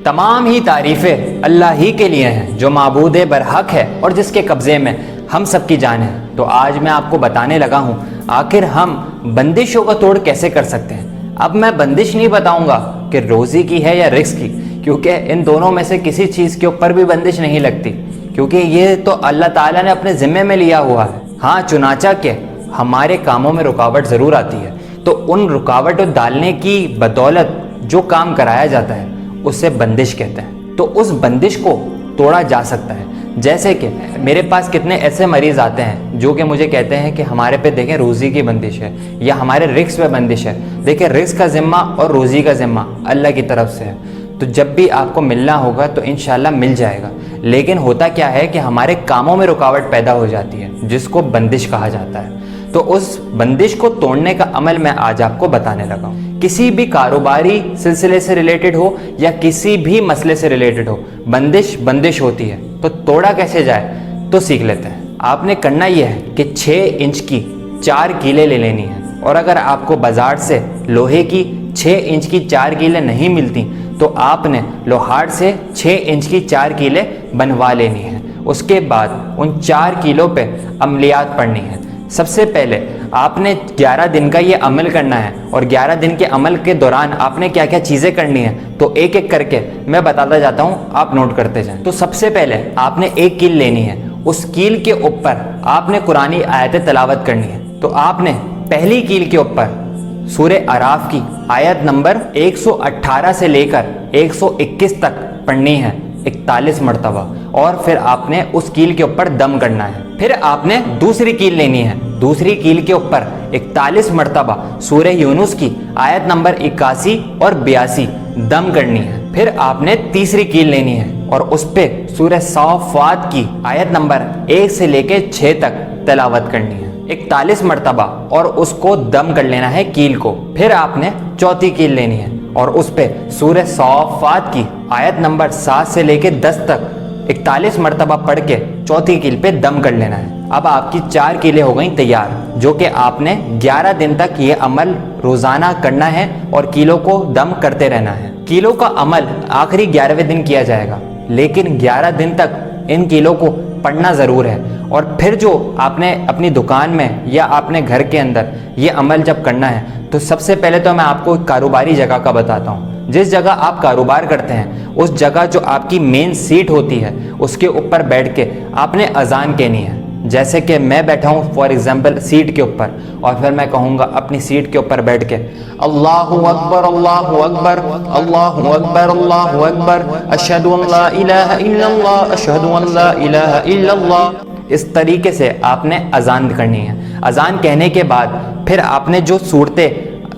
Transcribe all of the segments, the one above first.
تمام ہی تعریفیں اللہ ہی کے لیے ہیں جو معبود برحق ہے اور جس کے قبضے میں ہم سب کی جان ہے۔ تو آج میں آپ کو بتانے لگا ہوں آخر ہم بندشوں کا توڑ کیسے کر سکتے ہیں۔ اب میں بندش نہیں بتاؤں گا کہ روزی کی ہے یا رزق کی، کیونکہ ان دونوں میں سے کسی چیز کے اوپر بھی بندش نہیں لگتی، کیونکہ یہ تو اللہ تعالیٰ نے اپنے ذمے میں لیا ہوا ہے۔ ہاں چنانچہ کہ ہمارے کاموں میں رکاوٹ ضرور آتی ہے، تو ان رکاوٹوں ڈالنے کی بدولت جو کام کرایا جاتا ہے اسے بندش کہتے ہیں۔ تو اس بندش کو توڑا جا سکتا ہے، جیسے کہ میرے پاس کتنے ایسے مریض آتے ہیں جو کہ مجھے کہتے ہیں کہ ہمارے پہ دیکھیں روزی کی بندش ہے یا ہمارے رزق پہ بندش ہے۔ دیکھیں رزق کا ذمہ اور روزی کا ذمہ اللہ کی طرف سے ہے، تو جب بھی آپ کو ملنا ہوگا تو انشاءاللہ مل جائے گا۔ لیکن ہوتا کیا ہے کہ ہمارے کاموں میں رکاوٹ پیدا ہو جاتی ہے جس کو بندش کہا جاتا ہے۔ تو اس بندش کو توڑنے کا عمل میں آج آپ کو بتانے لگا ہوں۔ کسی بھی کاروباری سلسلے سے ریلیٹڈ ہو یا کسی بھی مسئلے سے ریلیٹڈ ہو، بندش ہوتی ہے، تو توڑا کیسے جائے تو سیکھ لیتے ہیں۔ آپ نے کرنا یہ ہے کہ 6 انچ کی 4 کیلیں لے لینی ہیں، اور اگر آپ کو بازار سے لوہے کی 6 انچ کی 4 کیلیں نہیں ملتی تو آپ نے لوہار سے 6 انچ کی 4 کیلیں بنوا لینی ہیں۔ اس کے بعد ان 4 کیلوں پہ عملیات پڑھنی ہیں۔ سب سے پہلے آپ نے 11 دن کا یہ عمل کرنا ہے، اور 11 دن کے عمل کے دوران آپ نے کیا کیا چیزیں کرنی ہیں تو ایک ایک کر کے میں بتاتا جاتا ہوں، آپ نوٹ کرتے جائیں۔ تو سب سے پہلے آپ نے ایک کیل لینی ہے، اس کیل کے اوپر آپ نے قرآنی آیتیں تلاوت کرنی ہے۔ تو آپ نے پہلی کیل کے اوپر سورہ اعراف کی آیت نمبر 118 سے لے کر 121 تک پڑھنی ہے 41 مرتبہ، اور پھر آپ نے اس کیل کے اوپر دم کرنا ہے۔ پھر آپ نے دوسری کیل لینی ہے، دوسری کیل کے اوپر 41 مرتبہ سورہ یونس کی آیت نمبر 81 اور 82 دم کرنی ہے۔ پھر آپ نے تیسری کیل لینی ہے اور اس پہ سورہ صافات کی آیت نمبر 1 سے لے کے 6 تک تلاوت کرنی ہے 41 مرتبہ، اور اس کو دم کر لینا ہے کیل کو۔ پھر آپ نے چوتھی کیل لینی ہے اور اس پہ سورہ صافات کی آیت نمبر 7 سے لے کے 10 تک 41 مرتبہ پڑھ کے چوتھی کیل پہ دم کر لینا ہے۔ اب آپ کی 4 کیلیں ہو گئیں تیار، جو کہ آپ نے 11 دن تک یہ عمل روزانہ کرنا ہے اور کیلوں کو دم کرتے رہنا ہے۔ کیلوں کا عمل آخری 11ویں دن کیا جائے گا، لیکن 11 دن تک ان کیلوں کو پڑھنا ضرور ہے۔ اور پھر جو آپ نے اپنی دکان میں یا اپنے گھر کے اندر یہ عمل جب کرنا ہے تو سب سے پہلے تو میں آپ کو ایک کاروباری جگہ کا بتاتا ہوں۔ جس جگہ آپ کاروبار کرتے ہیں اس جگہ جو آپ کی مین سیٹ ہوتی ہے اس کے اوپر بیٹھ کے آپ نے اذان کہنی ہے۔ جیسے کہ میں بیٹھا ہوں فار ایگزامپل سیٹ کے اوپر، اور پھر میں کہوں گا اپنی سیٹ کے اوپر بیٹھ کے اللہ اکبر اللہ اکبر اللہ اکبر اللہ اکبر اشہد ان لا الہ الا اللہ اشہد ان لا الہ الا اللہ۔ اس طریقے سے آپ نے اذان کرنی ہے۔ اذان کہنے کے بعد پھر آپ نے جو صورتیں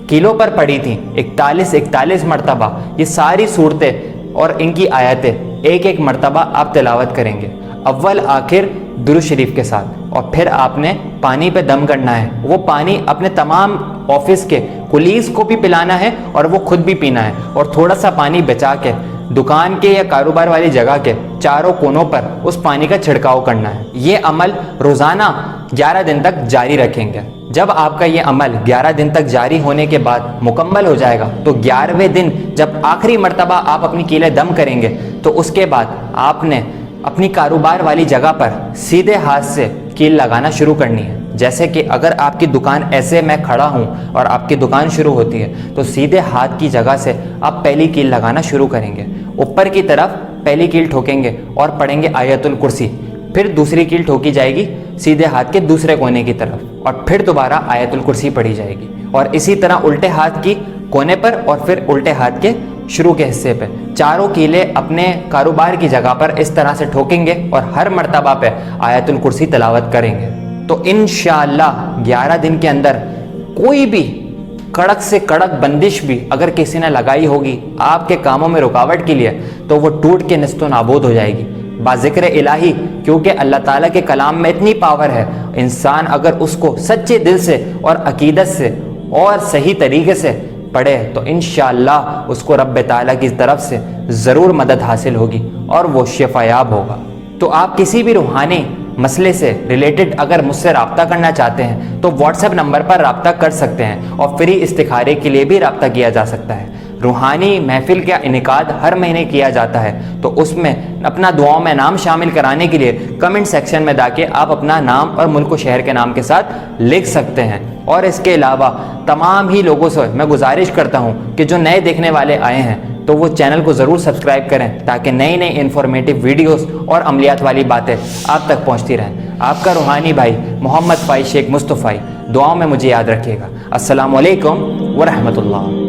کیلوں پر پڑھی تھیں 41 مرتبہ، یہ ساری صورتیں اور ان کی آیتیں ایک ایک مرتبہ آپ تلاوت کریں گے، اول آخر درود شریف کے ساتھ۔ اور پھر آپ نے پانی پہ دم کرنا ہے، وہ پانی اپنے تمام آفس کے کولیگز کو بھی پلانا ہے اور وہ خود بھی پینا ہے، اور تھوڑا سا پانی بچا کے دکان کے یا کاروبار والی جگہ کے چاروں کونوں پر اس پانی کا چھڑکاؤ کرنا ہے۔ یہ عمل روزانہ 11 دن تک جاری رکھیں گے۔ جب آپ کا یہ عمل 11 دن تک جاری ہونے کے بعد مکمل ہو جائے گا تو 11ویں دن جب آخری مرتبہ آپ اپنی کیلیں دم کریں گے تو اس کے بعد آپ نے اپنی کاروبار والی جگہ پر سیدھے ہاتھ سے کیل لگانا شروع کرنی ہے۔ جیسے کہ اگر آپ کی دکان ایسے میں کھڑا ہوں اور آپ کی دکان شروع ہوتی ہے تو سیدھے ہاتھ کی جگہ سے آپ پہلی کیل لگانا شروع کریں گے، اوپر کی طرف پہلی کیل ٹھوکیں گے اور پڑھیں گے آیت الکرسی، پھر دوسری کیل ٹھوکی جائے گی سیدھے ہاتھ کے دوسرے کونے کی طرف، اور پھر دوبارہ آیت الکرسی پڑھی جائے گی، اور اسی طرح الٹے ہاتھ کی کونے پر اور پھر الٹے ہاتھ کے شروع کے حصے پہ چاروں کیلیں اپنے کاروبار کی جگہ پر اس طرح سے ٹھوکیں گے اور ہر مرتبہ پہ آیت الکرسی تلاوت کریں گے۔ تو انشاءاللہ 11 دن کے اندر کوئی بھی کڑک سے کڑک بندش بھی اگر کسی نے لگائی ہوگی آپ کے کاموں میں رکاوٹ کے لیے تو وہ ٹوٹ کے نست و نابود ہو جائے گی باذکر الہی، کیونکہ اللہ تعالیٰ کے کلام میں اتنی پاور ہے، انسان اگر اس کو سچے دل سے اور عقیدت سے اور صحیح طریقے سے پڑھے تو انشاءاللہ اس کو رب تعالیٰ کی طرف سے ضرور مدد حاصل ہوگی اور وہ شفا یاب ہوگا۔ تو آپ کسی بھی روحانی مسئلے سے ریلیٹڈ اگر مجھ سے رابطہ کرنا چاہتے ہیں تو واٹس ایپ نمبر پر رابطہ کر سکتے ہیں، اور فری استخارے کے لیے بھی رابطہ کیا جا سکتا ہے۔ روحانی محفل کا انعقاد ہر مہینے کیا جاتا ہے، تو اس میں اپنا دعاؤں میں نام شامل کرانے کے لیے کمنٹ سیکشن میں جا کے آپ اپنا نام اور ملک و شہر کے نام کے ساتھ لکھ سکتے ہیں۔ اور اس کے علاوہ تمام ہی لوگوں سے میں گزارش کرتا ہوں کہ جو نئے دیکھنے والے آئے ہیں تو وہ چینل کو ضرور سبسکرائب کریں تاکہ نئی نئی انفارمیٹیو ویڈیوز اور عملیات والی باتیں آپ تک پہنچتی رہیں۔ آپ کا روحانی بھائی محمد فائز شیخ مصطفی، دعاؤں میں مجھے یاد رکھیے گا۔ السلام علیکم ورحمۃ اللہ۔